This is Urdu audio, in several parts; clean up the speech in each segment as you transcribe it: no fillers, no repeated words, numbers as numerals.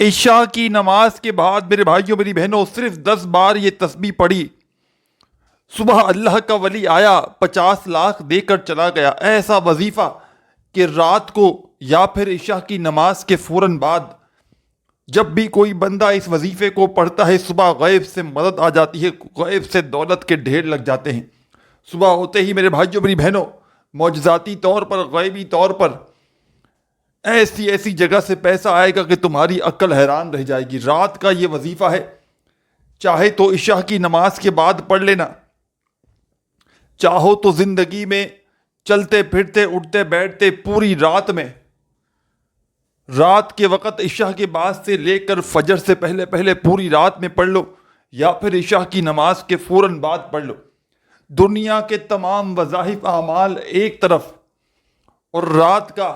عشاء کی نماز کے بعد میرے بھائیوں میری بہنوں صرف 10 بار یہ تسبیح پڑھی، صبح اللہ کا ولی آیا 50 لاکھ دے کر چلا گیا۔ ایسا وظیفہ کہ رات کو یا پھر عشاء کی نماز کے فوراً بعد جب بھی کوئی بندہ اس وظیفے کو پڑھتا ہے، صبح غیب سے مدد آ جاتی ہے، غیب سے دولت کے ڈھیر لگ جاتے ہیں۔ صبح ہوتے ہی میرے بھائیوں میری بہنوں معجزاتی طور پر، غیبی طور پر ایسی ایسی جگہ سے پیسہ آئے گا کہ تمہاری عقل حیران رہ جائے گی۔ رات کا یہ وظیفہ ہے، چاہے تو عشاء کی نماز کے بعد پڑھ لینا، چاہو تو زندگی میں چلتے پھرتے اٹھتے بیٹھتے پوری رات میں، رات کے وقت عشاء کے بعد سے لے کر فجر سے پہلے پہلے پوری رات میں پڑھ لو، یا پھر عشاء کی نماز کے فوراً بعد پڑھ لو۔ دنیا کے تمام وظائف اعمال ایک طرف، اور رات کا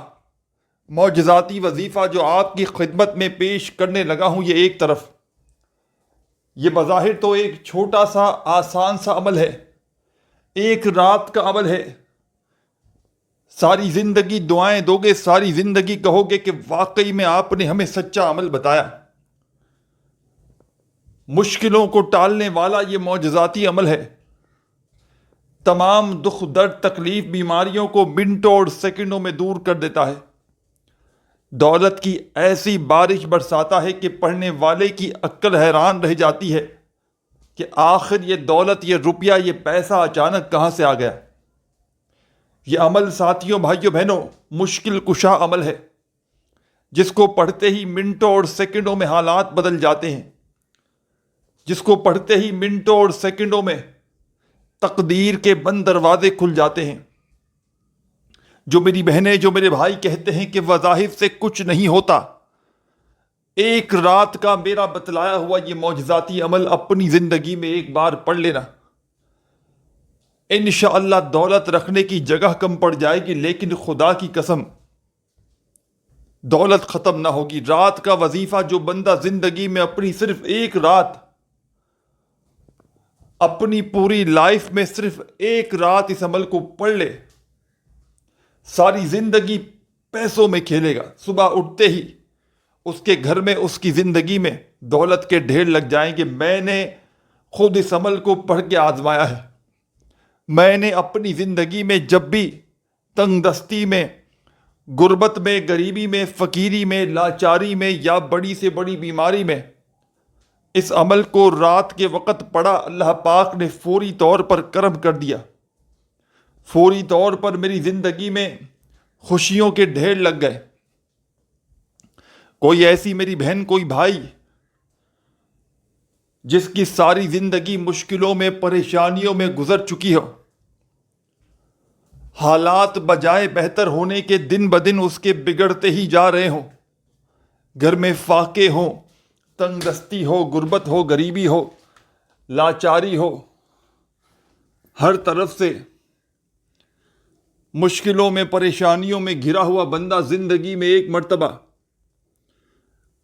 معجزاتی وظیفہ جو آپ کی خدمت میں پیش کرنے لگا ہوں یہ ایک طرف۔ یہ بظاہر تو ایک چھوٹا سا آسان سا عمل ہے، ایک رات کا عمل ہے۔ ساری زندگی دعائیں دو گے، ساری زندگی کہو گے کہ واقعی میں آپ نے ہمیں سچا عمل بتایا۔ مشکلوں کو ٹالنے والا یہ معجزاتی عمل ہے، تمام دکھ درد تکلیف بیماریوں کو منٹوں اور سیکنڈوں میں دور کر دیتا ہے۔ دولت کی ایسی بارش برساتا ہے کہ پڑھنے والے کی عقل حیران رہ جاتی ہے کہ آخر یہ دولت، یہ روپیہ، یہ پیسہ اچانک کہاں سے آ گیا۔ یہ عمل ساتھیوں بھائیوں بہنوں مشکل کشا عمل ہے، جس کو پڑھتے ہی منٹوں اور سیکنڈوں میں حالات بدل جاتے ہیں، جس کو پڑھتے ہی منٹوں اور سیکنڈوں میں تقدیر کے بند دروازے کھل جاتے ہیں۔ جو میری بہنیں، جو میرے بھائی کہتے ہیں کہ وظائف سے کچھ نہیں ہوتا، ایک رات کا میرا بتلایا ہوا یہ معجزاتی عمل اپنی زندگی میں ایک بار پڑھ لینا، انشاءاللہ دولت رکھنے کی جگہ کم پڑ جائے گی، لیکن خدا کی قسم دولت ختم نہ ہوگی۔ رات کا وظیفہ جو بندہ زندگی میں اپنی صرف ایک رات، اپنی پوری لائف میں صرف ایک رات اس عمل کو پڑھ لے، ساری زندگی پیسوں میں کھیلے گا۔ صبح اٹھتے ہی اس کے گھر میں، اس کی زندگی میں دولت کے ڈھیر لگ جائیں گے۔ میں نے خود اس عمل کو پڑھ کے آزمایا ہے۔ میں نے اپنی زندگی میں جب بھی تنگ دستی میں، غربت میں، غریبی میں، فقیری میں، لاچاری میں یا بڑی سے بڑی بیماری میں اس عمل کو رات کے وقت پڑھا، اللہ پاک نے فوری طور پر کرم کر دیا، فوری طور پر میری زندگی میں خوشیوں کے ڈھیر لگ گئے۔ کوئی ایسی میری بہن، کوئی بھائی جس کی ساری زندگی مشکلوں میں، پریشانیوں میں گزر چکی ہو، حالات بجائے بہتر ہونے کے دن بدن اس کے بگڑتے ہی جا رہے ہوں، گھر میں فاقے ہوں، تنگ دستی ہو، غربت ہو، غریبی ہو، لاچاری ہو، ہر طرف سے مشکلوں میں، پریشانیوں میں گھرا ہوا بندہ زندگی میں ایک مرتبہ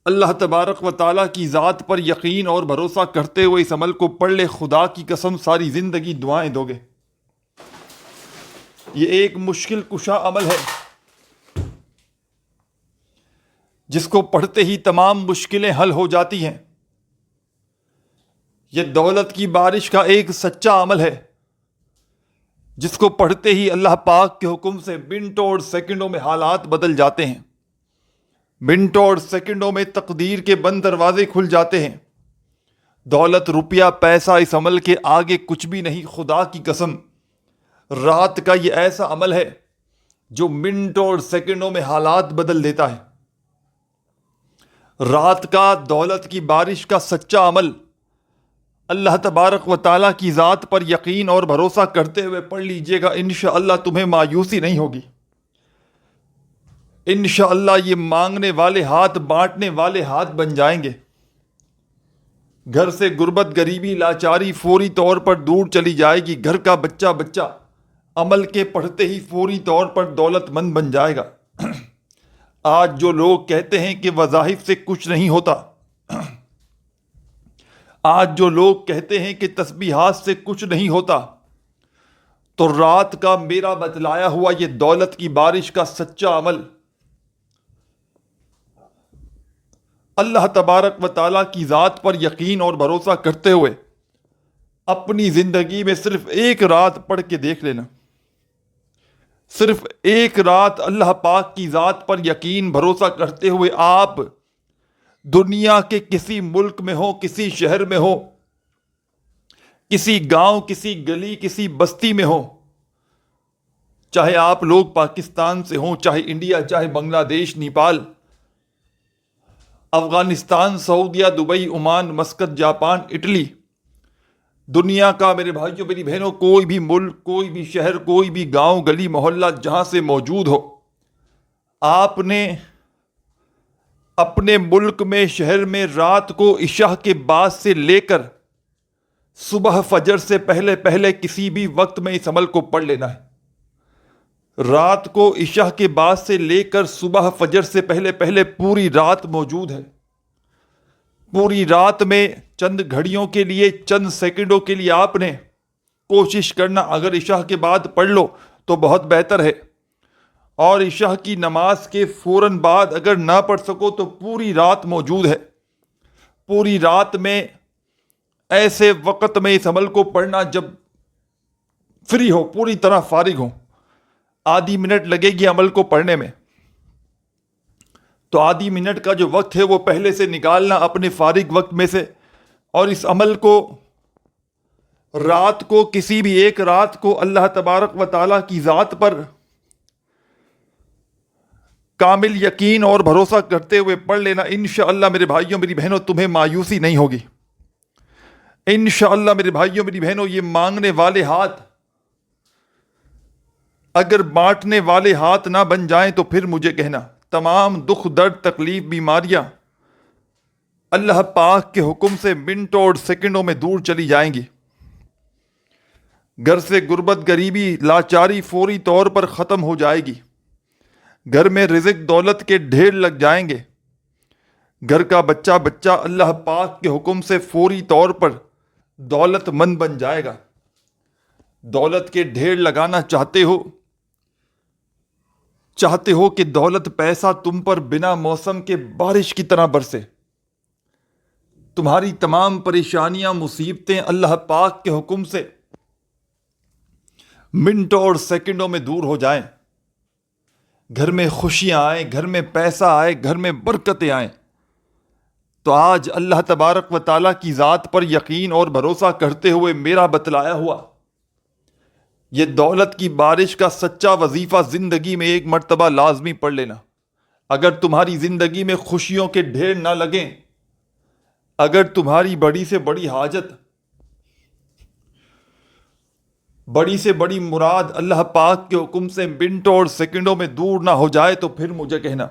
اللہ تبارک و تعالیٰ کی ذات پر یقین اور بھروسہ کرتے ہوئے اس عمل کو پڑھ لے، خدا کی قسم ساری زندگی دعائیں دو گے۔ یہ ایک مشکل کشا عمل ہے جس کو پڑھتے ہی تمام مشکلیں حل ہو جاتی ہیں۔ یہ دولت کی بارش کا ایک سچا عمل ہے جس کو پڑھتے ہی اللہ پاک کے حکم سے منٹوں اور سیکنڈوں میں حالات بدل جاتے ہیں، منٹوں اور سیکنڈوں میں تقدیر کے بند دروازے کھل جاتے ہیں۔ دولت، روپیہ، پیسہ اس عمل کے آگے کچھ بھی نہیں۔ خدا کی قسم رات کا یہ ایسا عمل ہے جو منٹوں اور سیکنڈوں میں حالات بدل دیتا ہے۔ رات کا دولت کی بارش کا سچا عمل اللہ تبارک و تعالیٰ کی ذات پر یقین اور بھروسہ کرتے ہوئے پڑھ لیجئے گا، انشاءاللہ تمہیں مایوسی نہیں ہوگی۔ انشاءاللہ یہ مانگنے والے ہاتھ بانٹنے والے ہاتھ بن جائیں گے۔ گھر سے غربت، غریبی، لاچاری فوری طور پر دور چلی جائے گی۔ گھر کا بچہ بچہ عمل کے پڑھتے ہی فوری طور پر دولت مند بن جائے گا۔ آج جو لوگ کہتے ہیں کہ وظائف سے کچھ نہیں ہوتا، آج جو لوگ کہتے ہیں کہ تسبیحات سے کچھ نہیں ہوتا، تو رات کا میرا بتلایا ہوا یہ دولت کی بارش کا سچا عمل اللہ تبارک و تعالیٰ کی ذات پر یقین اور بھروسہ کرتے ہوئے اپنی زندگی میں صرف ایک رات پڑھ کے دیکھ لینا. صرف ایک رات اللہ پاک کی ذات پر یقین بھروسہ کرتے ہوئے آپ دنیا کے کسی ملک میں ہو، کسی شہر میں ہو، کسی گاؤں، کسی گلی، کسی بستی میں ہو، چاہے آپ لوگ پاکستان سے ہوں، چاہے انڈیا، چاہے بنگلہ دیش، نیپال، افغانستان، سعودیہ، Dubai, Oman, Muscat, Japan, Italy, دنیا کا میرے بھائیوں میری بہنوں کوئی بھی ملک، کوئی بھی شہر، کوئی بھی گاؤں، گلی، محلہ جہاں سے موجود ہو، آپ نے اپنے ملک میں، شہر میں رات کو عشاء کے بعد سے لے کر صبح فجر سے پہلے پہلے کسی بھی وقت میں اس عمل کو پڑھ لینا ہے. رات کو عشاء کے بعد سے لے کر صبح فجر سے پہلے پہلے پوری رات موجود ہے. پوری رات میں چند گھڑیوں کے لیے، چند سیکنڈوں کے لیے آپ نے کوشش کرنا، اگر عشاء کے بعد پڑھ لو تو بہت بہتر ہے، اور عشاء کی نماز کے فوراً بعد اگر نہ پڑھ سکو تو پوری رات موجود ہے. پوری رات میں ایسے وقت میں اس عمل کو پڑھنا جب فری ہو، پوری طرح فارغ ہو. آدھی منٹ لگے گی عمل کو پڑھنے میں، تو آدھی منٹ کا جو وقت ہے وہ پہلے سے نکالنا اپنے فارغ وقت میں سے، اور اس عمل کو رات کو، کسی بھی ایک رات کو اللہ تبارک و تعالیٰ کی ذات پر کامل یقین اور بھروسہ کرتے ہوئے پڑھ لینا. انشاءاللہ میرے بھائیوں میری بہنوں تمہیں مایوسی نہیں ہوگی. انشاءاللہ میرے بھائیوں میری بہنوں یہ مانگنے والے ہاتھ اگر بانٹنے والے ہاتھ نہ بن جائیں تو پھر مجھے کہنا. تمام دکھ، درد، تکلیف، بیماریاں اللہ پاک کے حکم سے منٹوں اور سیکنڈوں میں دور چلی جائیں گی. گھر سے غربت، غریبی، لاچاری فوری طور پر ختم ہو جائے گی. گھر میں رزق دولت کے ڈھیر لگ جائیں گے. گھر کا بچہ بچہ اللہ پاک کے حکم سے فوری طور پر دولت مند بن جائے گا. دولت کے ڈھیر لگانا چاہتے ہو کہ دولت، پیسہ تم پر بنا موسم کے بارش کی طرح برسے. تمہاری تمام پریشانیاں، مصیبتیں اللہ پاک کے حکم سے منٹوں اور سیکنڈوں میں دور ہو جائیں. گھر میں خوشیاں آئیں، گھر میں پیسہ آئے، گھر میں برکتیں آئیں. تو آج اللہ تبارک و تعالیٰ کی ذات پر یقین اور بھروسہ کرتے ہوئے میرا بتلایا ہوا یہ دولت کی بارش کا سچا وظیفہ زندگی میں ایک مرتبہ لازمی پڑھ لینا. اگر تمہاری زندگی میں خوشیوں کے ڈھیر نہ لگیں، اگر تمہاری بڑی سے بڑی حاجت، بڑی سے بڑی مراد اللہ پاک کے حکم سے منٹوں اور سیکنڈوں میں دور نہ ہو جائے تو پھر مجھے کہنا.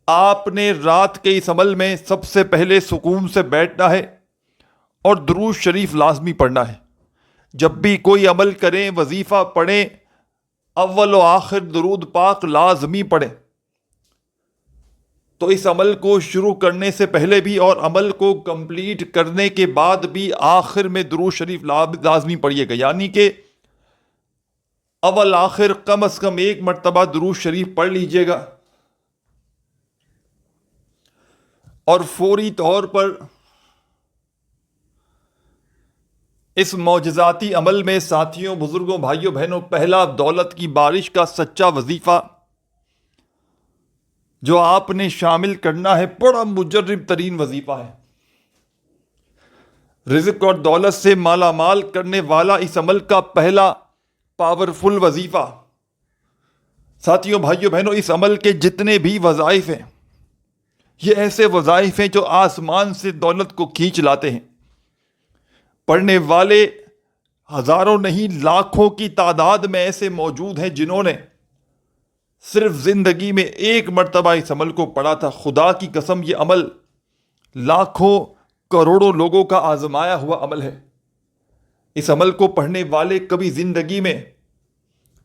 آپ نے رات کے اس عمل میں سب سے پہلے سکون سے بیٹھنا ہے اور درود شریف لازمی پڑھنا ہے. جب بھی کوئی عمل کریں، وظیفہ پڑھیں، اول و آخر درود پاک لازمی پڑھیں. تو اس عمل کو شروع کرنے سے پہلے بھی اور عمل کو کمپلیٹ کرنے کے بعد بھی آخر میں درود شریف لازمی پڑھیے گا. یعنی کہ اول آخر کم از کم ایک مرتبہ درود شریف پڑھ لیجئے گا. اور فوری طور پر اس معجزاتی عمل میں ساتھیوں، بزرگوں، بھائیوں، بہنوں، پہلا دولت کی بارش کا سچا وظیفہ جو آپ نے شامل کرنا ہے، بڑا مجرب ترین وظیفہ ہے. رزق اور دولت سے مالا مال کرنے والا اس عمل کا پہلا پاورفل وظیفہ. ساتھیوں، بھائیوں، بہنوں، اس عمل کے جتنے بھی وظائف ہیں یہ ایسے وظائف ہیں جو آسمان سے دولت کو کھینچ لاتے ہیں. پڑھنے والے ہزاروں نہیں لاکھوں کی تعداد میں ایسے موجود ہیں جنہوں نے صرف زندگی میں ایک مرتبہ اس عمل کو پڑھا تھا. خدا کی قسم یہ عمل لاکھوں کروڑوں لوگوں کا آزمایا ہوا عمل ہے. اس عمل کو پڑھنے والے کبھی زندگی میں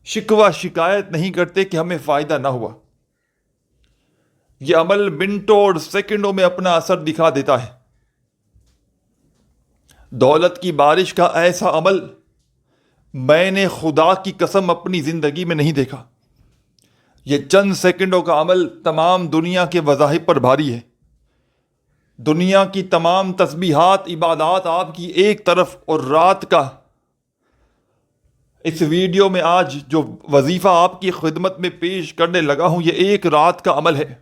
شکوہ شکایت نہیں کرتے کہ ہمیں فائدہ نہ ہوا. یہ عمل منٹوں اور سیکنڈوں میں اپنا اثر دکھا دیتا ہے. دولت کی بارش کا ایسا عمل میں نے خدا کی قسم اپنی زندگی میں نہیں دیکھا. یہ چند سیکنڈوں کا عمل تمام دنیا کے وظائف پر بھاری ہے. دنیا کی تمام تسبیحات عبادات آپ کی ایک طرف، اور رات کا اس ویڈیو میں آج جو وظیفہ آپ کی خدمت میں پیش کرنے لگا ہوں یہ ایک رات کا عمل ہے۔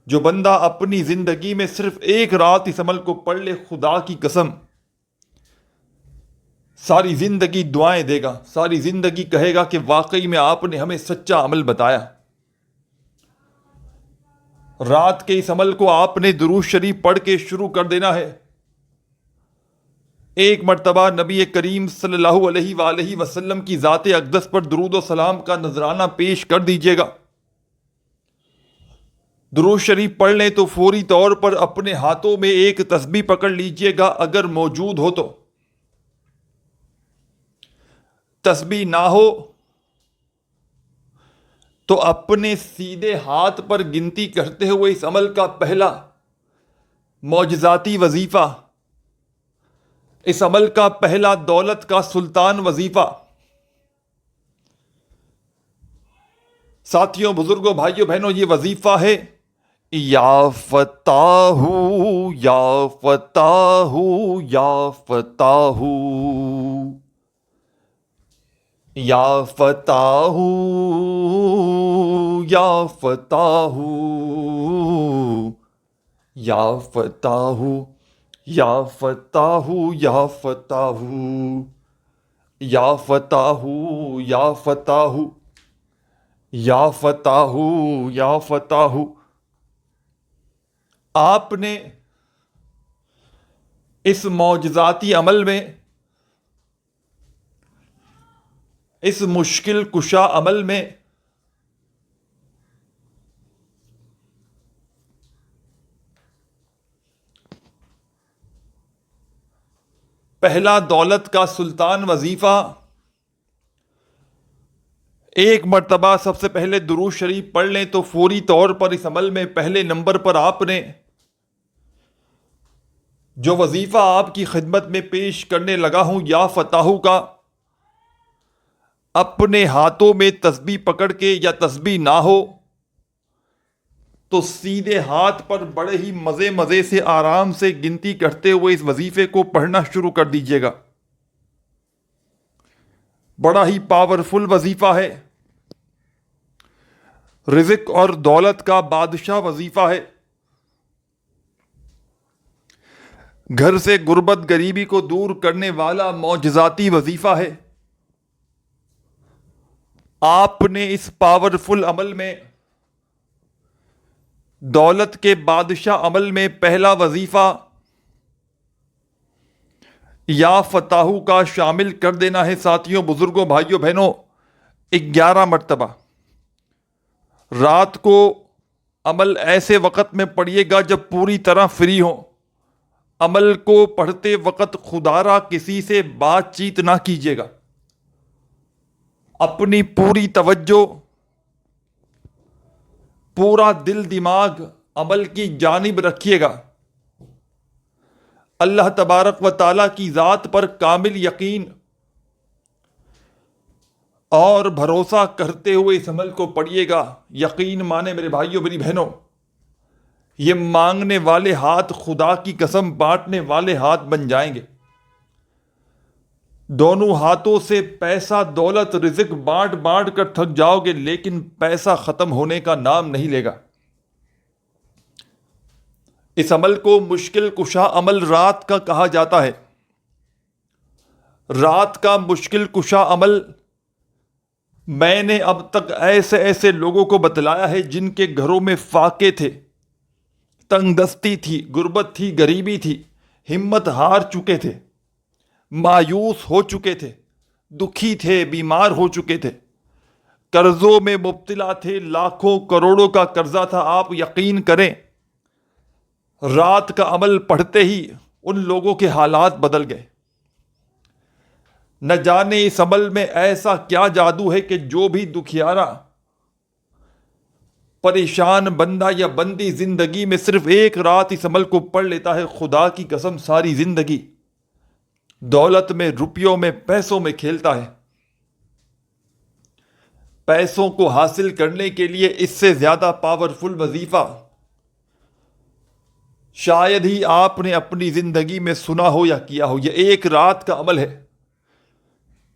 جو بندہ اپنی زندگی میں صرف ایک رات اس عمل کو پڑھ لے، خدا کی قسم ساری زندگی دعائیں دے گا، ساری زندگی کہے گا کہ واقعی میں آپ نے ہمیں سچا عمل بتایا۔ رات کے اس عمل کو آپ نے درود شریف پڑھ کے شروع کر دینا ہے۔ ایک مرتبہ نبی کریم صلی اللہ علیہ وآلہ وسلم کی ذات اقدس پر درود و سلام کا نذرانہ پیش کر دیجیے گا۔ درود شریف پڑھ لیں تو فوری طور پر اپنے ہاتھوں میں ایک تسبیح پکڑ لیجیے گا اگر موجود ہو تو۔ تسبیح نہ ہو تو اپنے سیدھے ہاتھ پر گنتی کرتے ہوئے اس عمل کا پہلا معجزاتی وظیفہ، اس عمل کا پہلا دولت کا سلطان وظیفہ، ساتھیوں بزرگوں بھائیوں بہنوں، یہ وظیفہ ہے یا فتاح یا فتاح یا فتاح یا فتاح یا فتاح یا فتاح یا فتاح یا فتاح یا فتاح یا فتاح یا فتاح یا فتاح۔ آپ نے اس معجزاتی عمل میں، اس مشکل کشا عمل میں پہلا دولت کا سلطان وظیفہ، ایک مرتبہ سب سے پہلے درود شریف پڑھ لیں تو فوری طور پر اس عمل میں پہلے نمبر پر آپ نے جو وظیفہ آپ کی خدمت میں پیش کرنے لگا ہوں یا فتاح کا، اپنے ہاتھوں میں تسبیح پکڑ کے، یا تسبیح نہ ہو تو سیدھے ہاتھ پر بڑے ہی مزے سے آرام سے گنتی کرتے ہوئے اس وظیفے کو پڑھنا شروع کر دیجیے گا۔ بڑا ہی پاورفل وظیفہ ہے، رزق اور دولت کا بادشاہ وظیفہ ہے، گھر سے غربت غریبی کو دور کرنے والا معجزاتی وظیفہ ہے۔ آپ نے اس پاورفل عمل میں، دولت کے بادشاہ عمل میں پہلا وظیفہ یا فتاح کا شامل کر دینا ہے۔ ساتھیوں بزرگوں بھائیوں بہنوں، 11 مرتبہ رات کو عمل ایسے وقت میں پڑھیے گا جب پوری طرح فری ہو۔ عمل کو پڑھتے وقت خدا را کسی سے بات چیت نہ کیجیے گا، اپنی پوری توجہ، پورا دل دماغ عمل کی جانب رکھیے گا۔ اللہ تبارک و تعالیٰ کی ذات پر کامل یقین اور بھروسہ کرتے ہوئے اس عمل کو پڑھیے گا۔ یقین مانے میرے بھائیوں میری بہنوں، یہ مانگنے والے ہاتھ خدا کی قسم بانٹنے والے ہاتھ بن جائیں گے۔ دونوں ہاتھوں سے پیسہ دولت رزق بانٹ بانٹ کر تھک جاؤ گے، لیکن پیسہ ختم ہونے کا نام نہیں لے گا۔ اس عمل کو مشکل کشا عمل رات کا کہا جاتا ہے۔ رات کا مشکل کشا عمل میں نے اب تک ایسے لوگوں کو بتلایا ہے جن کے گھروں میں فاقے تھے، تنگ دستی تھی، غربت تھی، غریبی تھی، ہمت ہار چکے تھے، مایوس ہو چکے تھے، دکھی تھے، بیمار ہو چکے تھے، قرضوں میں مبتلا تھے، لاکھوں کروڑوں کا قرضہ تھا۔ آپ یقین کریں، رات کا عمل پڑھتے ہی ان لوگوں کے حالات بدل گئے۔ نہ جانے اس عمل میں ایسا کیا جادو ہے کہ جو بھی دکھیارا پریشان بندہ یا بندی زندگی میں صرف ایک رات اس عمل کو پڑھ لیتا ہے، خدا کی قسم ساری زندگی دولت میں، روپیوں میں، پیسوں میں کھیلتا ہے۔ پیسوں کو حاصل کرنے کے لیے اس سے زیادہ پاورفل وظیفہ شاید ہی آپ نے اپنی زندگی میں سنا ہو یا کیا ہو. یہ ایک رات کا عمل ہے.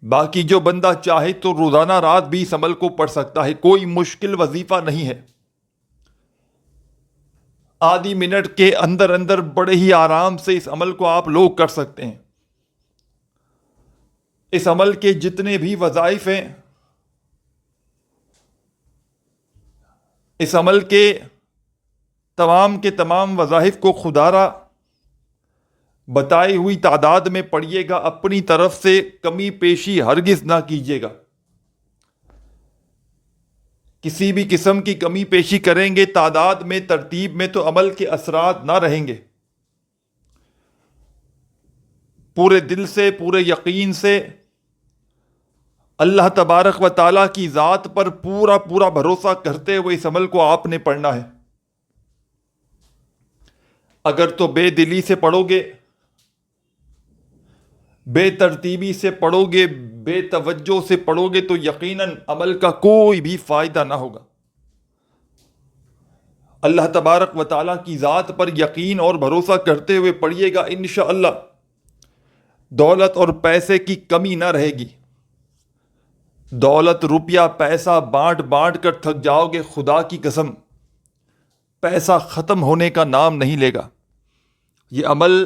باقی جو بندہ چاہے تو روزانہ رات بھی اس عمل کو پڑھ سکتا ہے. کوئی مشکل وظیفہ نہیں ہے. آدھی منٹ کے اندر اندر بڑے ہی آرام سے اس عمل کو آپ لوگ کر سکتے ہیں. اس عمل کے جتنے بھی وظائف ہیں، اس عمل کے تمام وظائف کو خدا را بتائی ہوئی تعداد میں پڑھیے گا. اپنی طرف سے کمی پیشی ہرگز نہ کیجیے گا. کسی بھی قسم کی کمی پیشی کریں گے تعداد میں، ترتیب میں، تو عمل کے اثرات نہ رہیں گے. پورے دل سے، پورے یقین سے اللہ تبارک و تعالیٰ کی ذات پر پورا پورا بھروسہ کرتے ہوئے اس عمل کو آپ نے پڑھنا ہے. اگر تو بے دلی سے پڑھو گے، بے ترتیبی سے پڑھو گے، بے توجہ سے پڑھو گے، تو یقیناً عمل کا کوئی بھی فائدہ نہ ہوگا. اللہ تبارک و تعالیٰ کی ذات پر یقین اور بھروسہ کرتے ہوئے پڑھیے گا. انشاءاللہ دولت اور پیسے کی کمی نہ رہے گی. دولت، روپیہ، پیسہ بانٹ بانٹ کر تھک جاؤ گے. خدا کی قسم پیسہ ختم ہونے کا نام نہیں لے گا. یہ عمل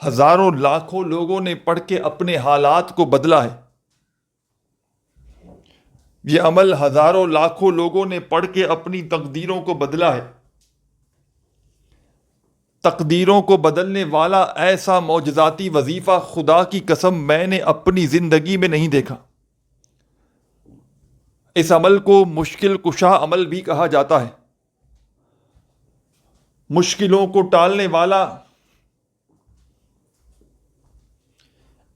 ہزاروں لاکھوں لوگوں نے پڑھ کے اپنے حالات کو بدلا ہے. یہ عمل ہزاروں لاکھوں لوگوں نے پڑھ کے اپنی تقدیروں کو بدلا ہے. تقدیروں کو بدلنے والا ایسا معجزاتی وظیفہ خدا کی قسم میں نے اپنی زندگی میں نہیں دیکھا. اس عمل کو مشکل کشا عمل بھی کہا جاتا ہے. مشکلوں کو ٹالنے والا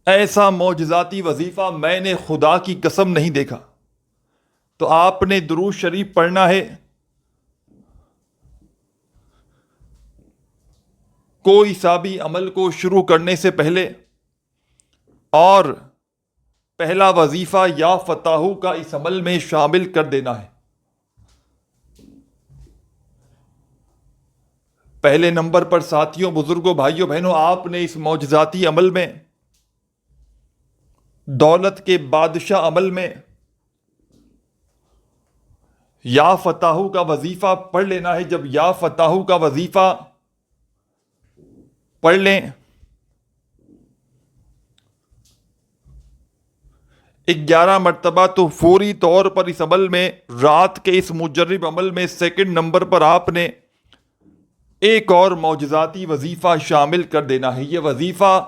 ایسا معجزاتی وظیفہ میں نے خدا کی قسم نہیں دیکھا. تو آپ نے درود شریف پڑھنا ہے. کوئی سا بھی عمل کو شروع کرنے سے پہلے، اور پہلا وظیفہ یا فتح کا اس عمل میں شامل کر دینا ہے. پہلے نمبر پر ساتھیوں، بزرگوں، بھائیوں، بہنوں، آپ نے اس معجزاتی عمل میں، دولت کے بادشاہ عمل میں یا فتح کا وظیفہ پڑھ لینا ہے. جب یا فتح کا وظیفہ پڑھ لیں، 11 مرتبہ، تو فوری طور پر اس عمل میں، رات کے اس مجرب عمل میں سیکنڈ نمبر پر آپ نے ایک اور معجزاتی وظیفہ شامل کر دینا ہے. یہ وظیفہ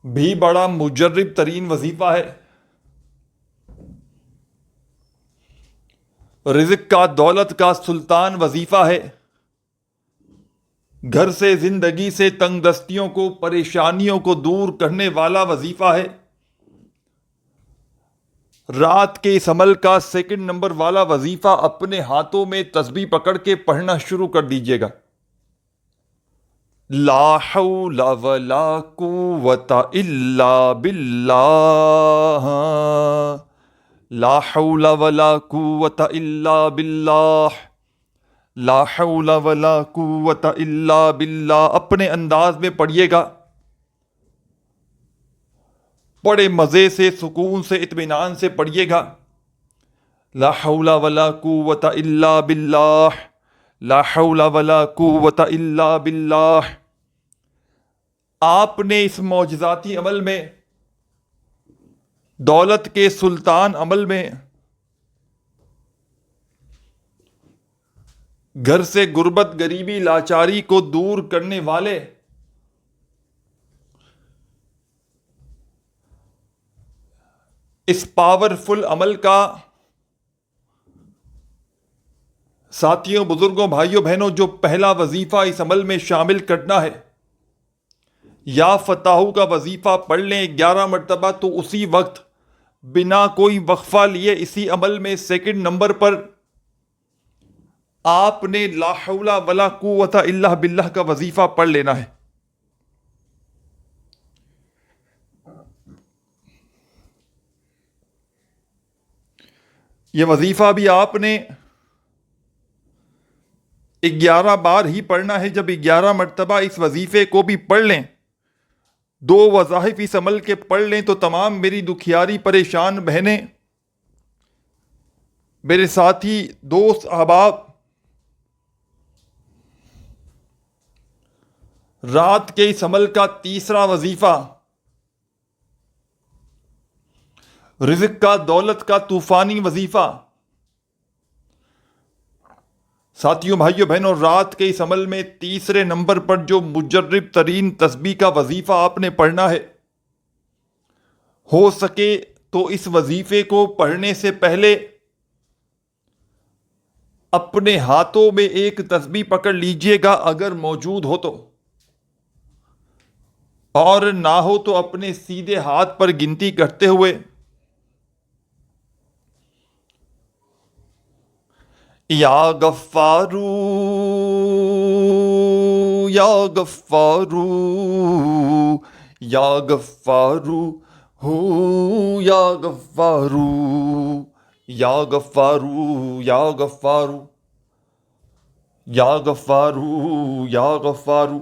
بھی بڑا مجرب ترین وظیفہ ہے. رزق کا، دولت کا سلطان وظیفہ ہے. گھر سے، زندگی سے تنگ دستیوں کو، پریشانیوں کو دور کرنے والا وظیفہ ہے. رات کے اس عمل کا سیکنڈ نمبر والا وظیفہ اپنے ہاتھوں میں تسبیح پکڑ کے پڑھنا شروع کر دیجیے گا. لا حول ولا قوت الا باللہ، لا حول ولا قوت الا باللہ، لا حول ولا قوت الا باللہ. اپنے انداز میں پڑھیے گا. بڑے مزے سے، سکون سے، اطمینان سے پڑھیے گا. لا حول ولا قوت الا باللہ، لا حول ولا قوت الا باللہ. آپ نے اس معجزاتی عمل میں، دولت کے سلطان عمل میں، گھر سے غربت، غریبی، لاچاری کو دور کرنے والے اس پاورفل عمل کا، ساتھیوں، بزرگوں، بھائیوں، بہنوں، جو پہلا وظیفہ اس عمل میں شامل کرنا ہے، یا فتح کا وظیفہ پڑھ لیں 11 مرتبہ، تو اسی وقت بنا کوئی وقفہ لیے اسی عمل میں سیکنڈ نمبر پر آپ نے لا حول ولا قوت الا باللہ کا وظیفہ پڑھ لینا ہے. یہ وظیفہ بھی آپ نے 11 بار ہی پڑھنا ہے. جب 11 مرتبہ اس وظیفے کو بھی پڑھ لیں، 2 وظائف اس عمل کے پڑھ لیں، تو تمام میری دکھیاری پریشان بہنیں، میرے ساتھی، دوست، احباب، رات کے اس عمل کا تیسرا وظیفہ، رزق کا، دولت کا طوفانی وظیفہ. ساتھیوں، بھائیوں، بہنوں، رات کے اس عمل میں تیسرے نمبر پر جو مجرب ترین تسبیح کا وظیفہ آپ نے پڑھنا ہے، ہو سکے تو اس وظیفے کو پڑھنے سے پہلے اپنے ہاتھوں میں ایک تسبیح پکڑ لیجئے گا اگر موجود ہو تو، اور نہ ہو تو اپنے سیدھے ہاتھ پر گنتی کرتے ہوئے یا غفارو یا غفارو یا غفارو ہو یا غفارو یا غفارو یا غفارو یا غفارو یا غفارو.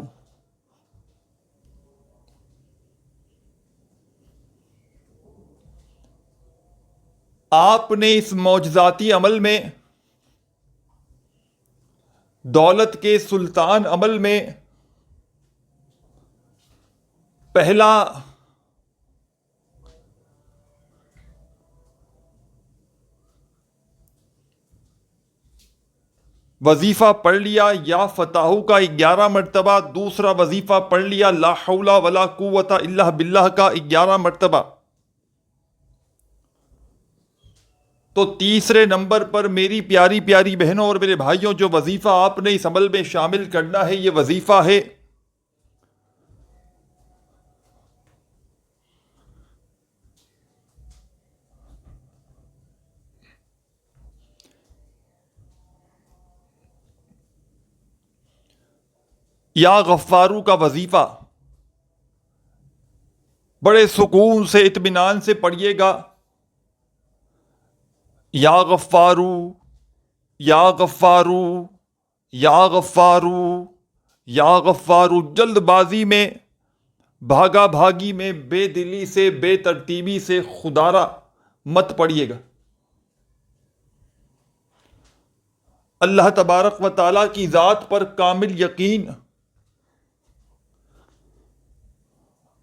آپ نے اس معجزاتی عمل میں، دولت کے سلطان عمل میں، پہلا وظیفہ پڑھ لیا یا فتحو کا 11 مرتبہ، دوسرا وظیفہ پڑھ لیا لا حول ولا قوت الا باللہ کا 11 مرتبہ، تو تیسرے نمبر پر میری پیاری پیاری بہنوں اور میرے بھائیوں، جو وظیفہ آپ نے اس عمل میں شامل کرنا ہے، یہ وظیفہ ہے یا غفارو کا وظیفہ. بڑے سکون سے، اطمینان سے پڑھیے گا. یا غفارو یا غفارو یا غفارو یا غفارو. جلد بازی میں، بھاگا بھاگی میں، بے دلی سے، بے ترتیبی سے خدارا مت پڑھیے گا. اللہ تبارک و تعالیٰ کی ذات پر کامل یقین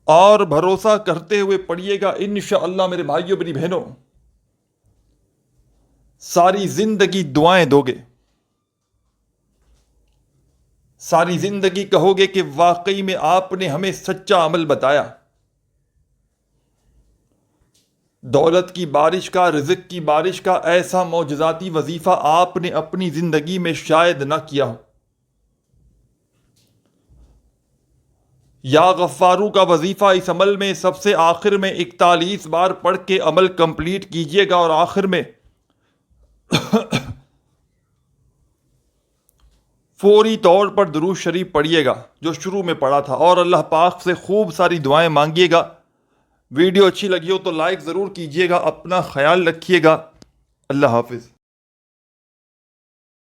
اور بھروسہ کرتے ہوئے پڑھیے گا. انشاءاللہ میرے بھائیوں، میری بہنوں، ساری زندگی دعائیں دو گے، ساری زندگی کہو گے کہ واقعی میں آپ نے ہمیں سچا عمل بتایا. دولت کی بارش کا، رزق کی بارش کا ایسا معجزاتی وظیفہ آپ نے اپنی زندگی میں شاید نہ کیا ہو. یا غفارو کا وظیفہ اس عمل میں سب سے آخر میں 41 بار پڑھ کے عمل کمپلیٹ کیجئے گا، اور آخر میں فوری طور پر درود شریف پڑھیے گا جو شروع میں پڑھا تھا، اور اللہ پاک سے خوب ساری دعائیں مانگیے گا. ویڈیو اچھی لگی ہو تو لائک ضرور کیجیے گا. اپنا خیال رکھیے گا. اللہ حافظ.